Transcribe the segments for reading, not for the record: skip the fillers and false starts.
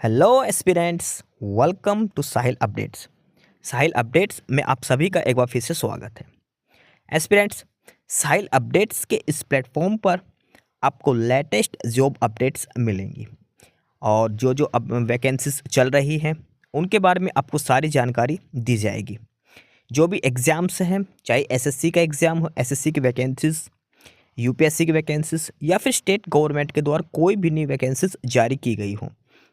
Hello aspirants, welcome to Sahil updates. Sahil updates में आप सभी का एक बार फिर से स्वागत है। एस्पिरेंट्स, साहिल अपडेट्स के इस प्लेटफॉर्म पर आपको लेटेस्ट जॉब अपडेट्स मिलेंगी और जो अब वैकेंसीज चल रही हैं उनके बारे में आपको सारी जानकारी दी जाएगी। जो भी एग्ज़ाम्स हैं, चाहे एसएससी का एग्ज़ाम हो, एसएससी की वैकेंसीज, यूपीएससी की वैकेंसीज या फिर स्टेट गवर्नमेंट के द्वारा कोई भी नई वैकेंसीज जारी की गई हो,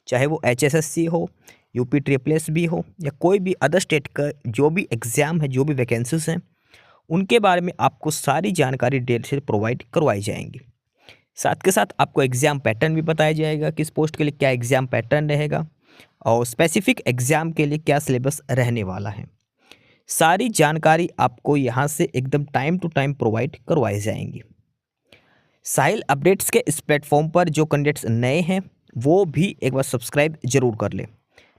चाहे वो एचएसएससी हो, यूपी ट्रिपल एस भी हो या कोई भी अदर स्टेट का जो भी एग्ज़ाम है, जो भी वैकेंसीज हैं, उनके बारे में आपको सारी जानकारी डिटेल से प्रोवाइड करवाई जाएंगी। साथ के साथ आपको एग्ज़ाम पैटर्न भी बताया जाएगा, किस पोस्ट के लिए क्या एग्ज़ाम पैटर्न रहेगा और स्पेसिफिक एग्ज़ाम के लिए क्या सिलेबस रहने वाला है। सारी जानकारी आपको यहाँ से एकदम टाइम टू टाइम प्रोवाइड करवाई जाएंगी। साहिल अपडेट्स के इस प्लेटफॉर्म पर जो कैंडिडेट्स नए हैं वो भी एक बार सब्सक्राइब जरूर कर लें,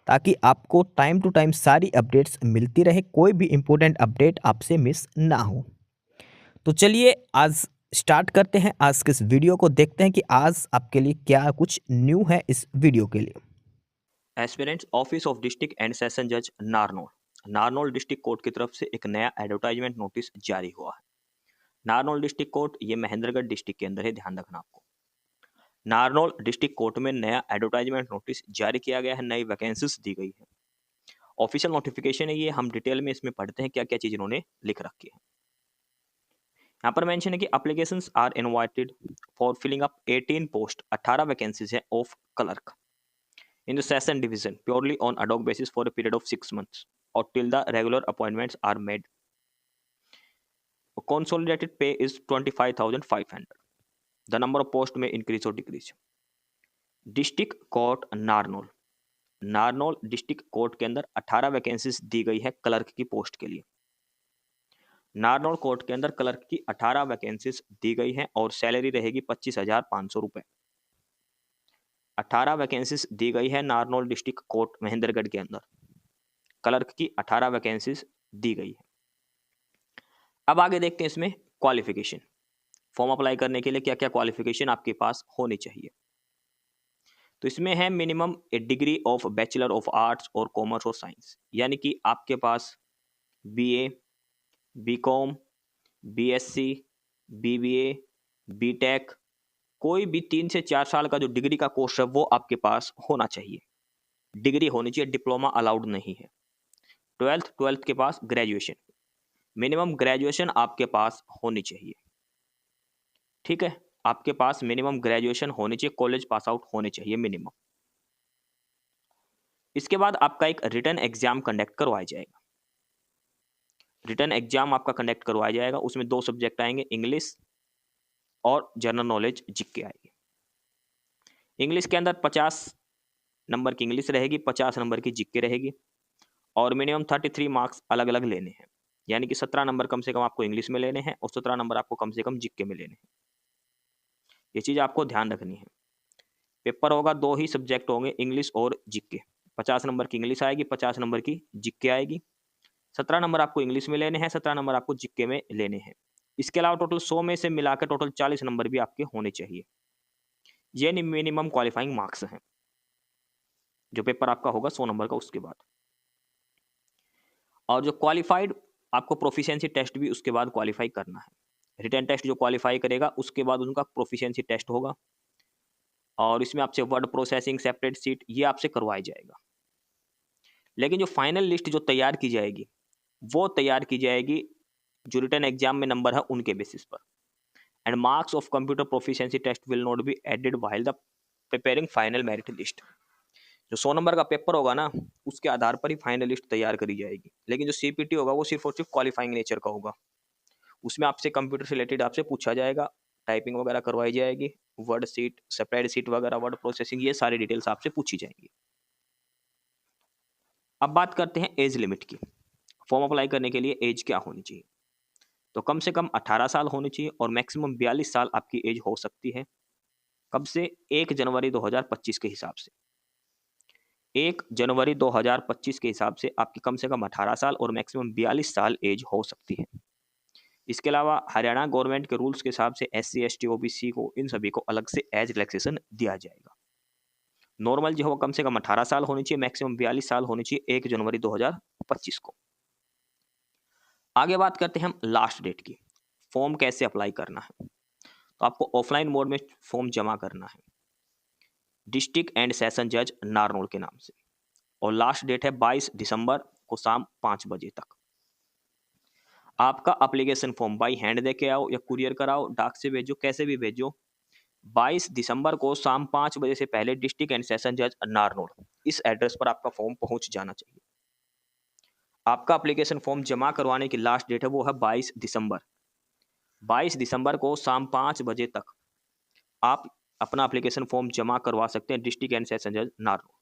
ताकि आपको टाइम टू टाइम सारी अपडेट्स मिलती रहे, कोई भी इम्पोर्टेंट अपडेट आपसे मिस ना हो। तो चलिए आज स्टार्ट करते हैं, आज के इस वीडियो को देखते हैं कि आज आपके लिए क्या कुछ न्यू है इस वीडियो के लिए। Aspirants office of district and session जज नारनौल डिस्ट्रिक्ट कोर्ट की तरफ से एक नया एडवर्टाइजमेंट नोटिस जारी हुआ है। नारनौल डिस्ट्रिक्ट कोर्ट ये महेंद्रगढ़ डिस्ट्रिक्ट के अंदर है, ध्यान रखना आपको। नारनौल डिस्ट्रिक्ट कोर्ट में नया एडवर्टाइजमेंट नोटिस जारी किया गया है, नई वैकेंसीज दी गई है। ऑफिशियल नोटिफिकेशन है ये, हम डिटेल में इसमें पढ़ते हैं क्या क्या चीज इन्होंने लिख रखी है। यहाँ पर मेंशन है कि applications are invited for filling up 18 post, 18 vacancies है of clerk in the session division purely on ad hoc basis for a period of 6 months or till the regular appointments are made. Consolidated pay is 25,500. The number of post may increase or decrease. District court Narnaul district court के अंदर 18 vacancies दी गई है clerk की post के लिए। Narnaul court के अंदर clerk की 18 वैकेंसीज दी गई हैं और सैलरी रहेगी 25,500 रुपए। 18 वैकेंसीज दी गई है नारनौल डिस्ट्रिक्ट कोर्ट महेंद्रगढ़ के अंदर, क्लर्क की 18 वैकेंसीज दी गई है। अब आगे देखते हैं इसमें क्वालिफिकेशन। फॉर्म अप्लाई करने के लिए क्या क्या क्वालिफिकेशन आपके पास होनी चाहिए। तो इसमें है minimum a degree of bachelor of arts और कॉमर्स और साइंस, यानी कि आपके पास BA, BCom, BSc, BBA, BTech, कोई भी 3 से 4 साल का जो डिग्री का कोर्स है वो आपके पास होना चाहिए। डिग्री होनी चाहिए, डिप्लोमा अलाउड नहीं है। ट्वेल्थ के पास ग्रेजुएशन, मिनिमम ग्रेजुएशन आपके पास होनी चाहिए। ठीक है, आपके पास मिनिमम ग्रेजुएशन होनी चाहिए, कॉलेज पास आउट होने चाहिए मिनिमम। इसके बाद आपका एक रिटन एग्जाम कंडक्ट करवाया जाएगा। रिटन एग्जाम आपका कंडक्ट करवाया जाएगा, उसमें 2 सब्जेक्ट आएंगे, इंग्लिश और जनरल नॉलेज जीके आएगी। इंग्लिश के अंदर 50 नंबर की इंग्लिश रहेगी, 50 नंबर की जीके रहेगी और मिनिमम 33 मार्क्स अलग अलग लेने हैं, यानी कि 17 नंबर कम से कम आपको इंग्लिश में लेने हैं और 17 नंबर आपको कम से कम जीके में लेने हैं। ये चीज आपको ध्यान रखनी है। पेपर होगा, 2 ही सब्जेक्ट होंगे, इंग्लिश और जीके। 50 नंबर की इंग्लिश आएगी, 50 नंबर की जीके आएगी। 17 नंबर आपको इंग्लिश में लेने हैं, 17 नंबर आपको जीके में लेने हैं। इसके अलावा टोटल 100 में से मिलाकर टोटल 40 नंबर भी आपके होने चाहिए। ये मिनिमम क्वालिफाइंग मार्क्स हैं जो पेपर आपका होगा 100 नंबर का। उसके बाद और जो क्वालिफाइड, आपको प्रोफिशिएंसी टेस्ट भी उसके बाद क्वालिफाई करना है। रिटन टेस्ट जो क्वालिफाई करेगा उसके बाद उनका प्रोफिशिएंसी टेस्ट होगा और इसमें आपसे वर्ड प्रोसेसिंग, सेपरेट सीट, ये आपसे करवाया जाएगा। लेकिन जो फाइनल लिस्ट जो तैयार की जाएगी वो तैयार की जाएगी जो रिटन एग्जाम में नंबर है उनके बेसिस पर। And marks of computer proficiency test will not be added while the preparing final merit list. जो 100 नंबर का पेपर होगा ना, उसके आधार पर ही फाइनल लिस्ट तैयार करी जाएगी। लेकिन जो सीपीटी होगा वो सिर्फ और सिर्फ क्वालिफाइंग नेचर का होगा। उसमें आपसे कंप्यूटर से रिलेटेड आपसे पूछा जाएगा, टाइपिंग वगैरह करवाई जाएगी, वर्ड सीट, सेपरेट सीट वगैरह, वर्ड प्रोसेसिंग, ये सारी डिटेल्स आपसे पूछी जाएंगी। अब बात करते हैं एज लिमिट की। फॉर्म अप्लाई करने के लिए एज क्या होनी चाहिए। तो कम से कम 18 साल होनी चाहिए और मैक्सिमम 42 साल आपकी एज हो सकती है। कब से? 1 जनवरी 2025 के हिसाब से। 1 जनवरी 2025 के हिसाब से आपकी कम से कम 18 साल और मैक्सिमम 42 साल एज हो सकती है। इसके अलावा हरियाणा गवर्नमेंट के रूल्स के हिसाब से SC ST OBC को, इन सभी को अलग से एज रिलैक्सेशन दिया जाएगा। नॉर्मल जो है वो कम से कम 18 साल होनी चाहिए, मैक्सिमम 42 साल होनी चाहिए 1 जनवरी 2025 को। आगे बात करते हैं हम लास्ट डेट की। फॉर्म कैसे अप्लाई करना है? तो आपको ऑफलाइन मोड में फॉर्म जमा करना है डिस्ट्रिक्ट एंड सेशन जज नारनौल के नाम से, और लास्ट डेट है 22 दिसंबर को शाम 5 बजे तक। आपका एप्लीकेशन फॉर्म बाई हैंड दे के आओ या कुरियर कराओ, डाक से भेजो, कैसे भी भेजो, 22 दिसंबर को शाम 5 बजे से पहले डिस्ट्रिक्ट एंड सेशन जज नारनौल, इस एड्रेस पर आपका फॉर्म पहुंच जाना चाहिए। आपका एप्लीकेशन फॉर्म जमा करवाने की लास्ट डेट है वो है 22 दिसंबर। 22 दिसंबर को शाम 5 बजे तक आप अपना एप्लीकेशन फॉर्म जमा करवा सकते हैं डिस्ट्रिक्ट एंड सेशन जज नारनौल।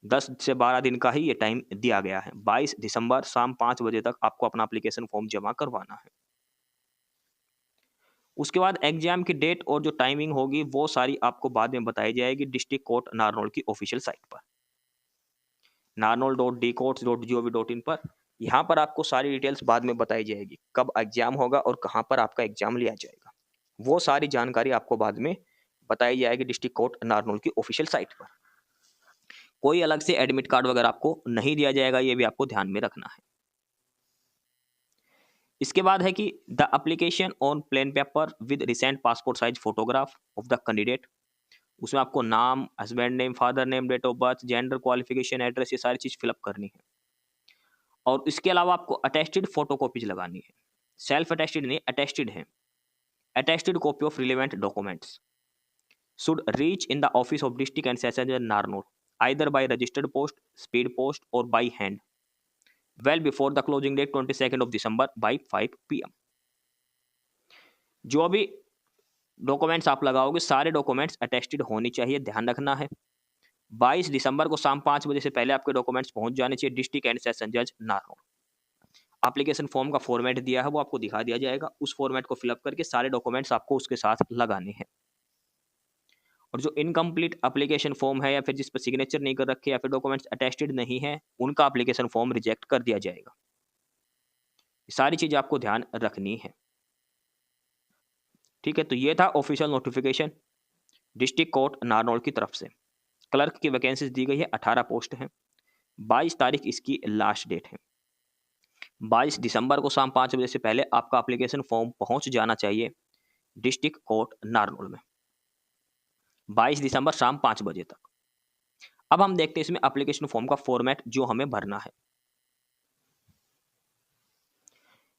10 से 12 दिन का ही ये टाइम दिया गया है। 22 दिसंबर शाम 5 बजे तक आपको अपना एप्लीकेशन फॉर्म जमा करवाना है। उसके बाद एग्जाम की डेट और जो टाइमिंग होगी वो सारी आपको बाद में बताई जाएगी डिस्ट्रिक्ट कोर्ट नारनौल की ऑफिशियल साइट पर, narnaul.dcourts.gov.in पर। यहाँ पर आपको सारी डिटेल्स बाद में बताई जाएगी, कब एग्जाम होगा और कहाँ पर आपका एग्जाम लिया जाएगा, वो सारी जानकारी आपको बाद में बताई जाएगी डिस्ट्रिक्ट कोर्ट नारनौल की ऑफिशियल साइट पर। कोई अलग से एडमिट कार्ड वगैरह आपको नहीं दिया जाएगा, ये भी आपको ध्यान में रखना है। इसके बाद है कि the application on plain paper with recent passport size photograph of the candidate, उसमें आपको नाम, husband name, father name, date of birth, gender, qualification, address, ये सारी चीज फिलअप करनी है। और इसके अलावा आपको अटेस्टेड फोटो कॉपीज लगानी है, सेल्फ अटेस्टेड नहीं, अटेस्टेड है। Attested copy of relevant documents should reach in the office of district and session जज Narnaul either by registered post, speed post or by hand well before the closing date 22nd of December by 5 PM। जो भी documents आप लगाओगे सारे documents attested होनी चाहिए, ध्यान रखना है। 22 दिसंबर को शाम 5 बजे से पहले आपके डॉक्यूमेंट्स पहुंच जाने चाहिए डिस्ट्रिक्ट एंड सेशन जज नारनौल। एप्लीकेशन फॉर्म का फॉर्मेट दिया है वो आपको दिखा दिया जाएगा, उस फॉर्मेट को फिलअप करके सारे डॉक्यूमेंट्स आपको उसके साथ लगाने हैं। और जो इनकम्प्लीट एप्लीकेशन फॉर्म है या फिर जिस पर सिग्नेचर नहीं कर रखे या फिर डॉक्यूमेंट्स अटेस्टेड नहीं है, उनका एप्लीकेशन फॉर्म रिजेक्ट कर दिया जाएगा। सारी चीज़ आपको ध्यान रखनी है, ठीक है। तो ये था official notification district court Narnaul की तरफ से। क्लर्क की वैकेंसीज दी गई है, 18 पोस्ट हैं। 22 तारीख इसकी लास्ट डेट है। 22 दिसंबर को शाम 5 बजे से पहले आपका एप्लीकेशन फॉर्म पहुंच जाना चाहिए डिस्ट्रिक्ट कोर्ट नारनौल में, 22 दिसंबर शाम 5 बजे तक। अब हम देखते हैं इसमें एप्लीकेशन फॉर्म का फॉर्मेट जो हमें भरना है।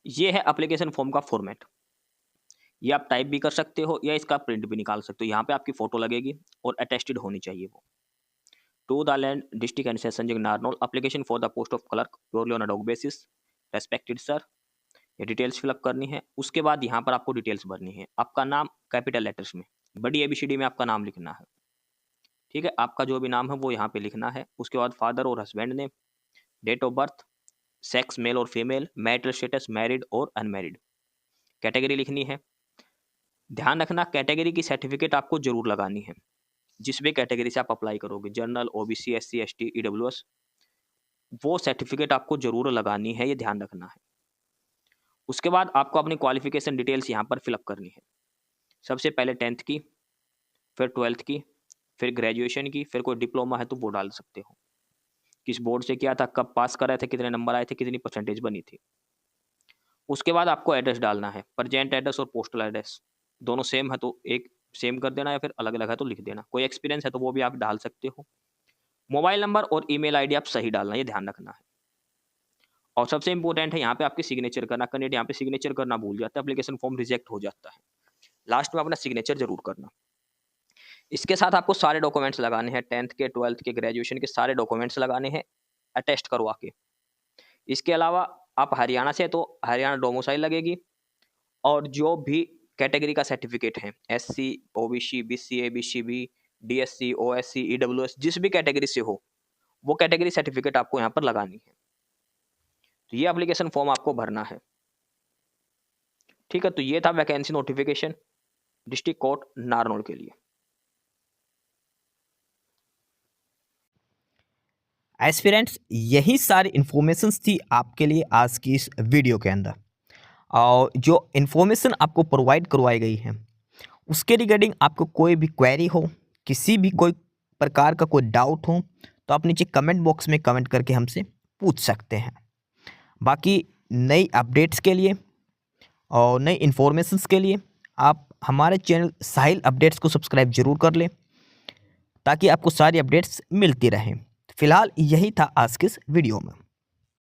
ये है एप्लीकेशन फॉर्म का फॉर्मेट, ये आप टाइप भी कर सकते हो या इसका प्रिंट भी निकाल सकते हो। यहाँ पे आपकी फोटो लगेगी और अटेस्टेड होनी चाहिए वो। To the land district and session जज Narnaul application for the post of clerk purely on a dog basis respected sir, ये डिटेल्स फिलअप करनी है। उसके बाद यहाँ पर आपको डिटेल्स भरनी है। आपका नाम कैपिटल लेटर्स में, बड़ी ABCD में आपका नाम लिखना है, ठीक है। आपका जो भी नाम है वो यहाँ पे लिखना है। उसके बाद फादर और husband name, date of birth, sex male और फीमेल, मैरिटल स्टेटस मैरिड और अनमैरिड, कैटेगरी लिखनी है। ध्यान रखना कैटेगरी की सर्टिफिकेट आपको जरूर लगानी है, जिस भी कैटेगरी से आप अप्लाई करोगे, general, OBC, SC, ST, EWS, वो सर्टिफिकेट आपको जरूर लगानी है, ये ध्यान रखना है। उसके बाद आपको अपनी क्वालिफिकेशन डिटेल्स यहाँ पर फिलअप करनी है। सबसे पहले 10th की, फिर 12th की, फिर ग्रेजुएशन की, फिर कोई डिप्लोमा है तो वो डाल सकते हो, किस बोर्ड से किया था, कब पास कराए थे, कितने नंबर आए थे, कितनी परसेंटेज बनी थी। उसके बाद आपको एड्रेस डालना है, प्रेजेंट एड्रेस और पोस्टल एड्रेस दोनों सेम है तो एक सेम कर देना, या फिर अलग अलग है तो लिख देना। कोई एक्सपीरियंस है तो वो भी आप डाल सकते हो। मोबाइल नंबर और ईमेल आईडी आप सही डालना, ये ध्यान रखना है। और सबसे इंपॉर्टेंट है यहाँ पे आपकी सिग्नेचर करना। कैंडिडेट यहाँ पे सिग्नेचर करना भूल जाता है, एप्लीकेशन फॉर्म रिजेक्ट हो जाता है। लास्ट में अपना सिग्नेचर जरूर करना। इसके साथ आपको सारे डॉक्यूमेंट्स लगाने हैं, 10th के, 12th के, ग्रेजुएशन के सारे डॉक्यूमेंट्स लगाने हैं अटेस्ट करवा के। इसके अलावा आप हरियाणा से तो हरियाणा डोमिसाइल लगेगी, और जो भी कैटेगरी का सर्टिफिकेट है, SC, OBC, BC, ABCB, DSC, OSC, EWS, जिस भी कैटेगरी से हो वो कैटेगरी सर्टिफिकेट आपको यहाँ पर लगानी है। तो ये एप्लीकेशन फॉर्म आपको भरना है, ठीक है। तो ये था vacancy notification district court Narnaul के लिए। एस्पिरेंट्स, यही सारी इन्फॉर्मेशंस थी आपके लिए आज की इस वीडियो के अंदर। और जो इन्फॉर्मेशन आपको प्रोवाइड करवाई गई है उसके रिगार्डिंग आपको कोई भी क्वेरी हो, किसी भी कोई प्रकार का कोई डाउट हो तो आप नीचे कमेंट बॉक्स में कमेंट करके हमसे पूछ सकते हैं। बाकी नई अपडेट्स के लिए और नई इन्फॉर्मेशंस के लिए आप हमारे चैनल साहिल अपडेट्स को सब्सक्राइब जरूर कर लें ताकि आपको सारी अपडेट्स मिलती रहें। फिलहाल यही था आज के इस वीडियो में।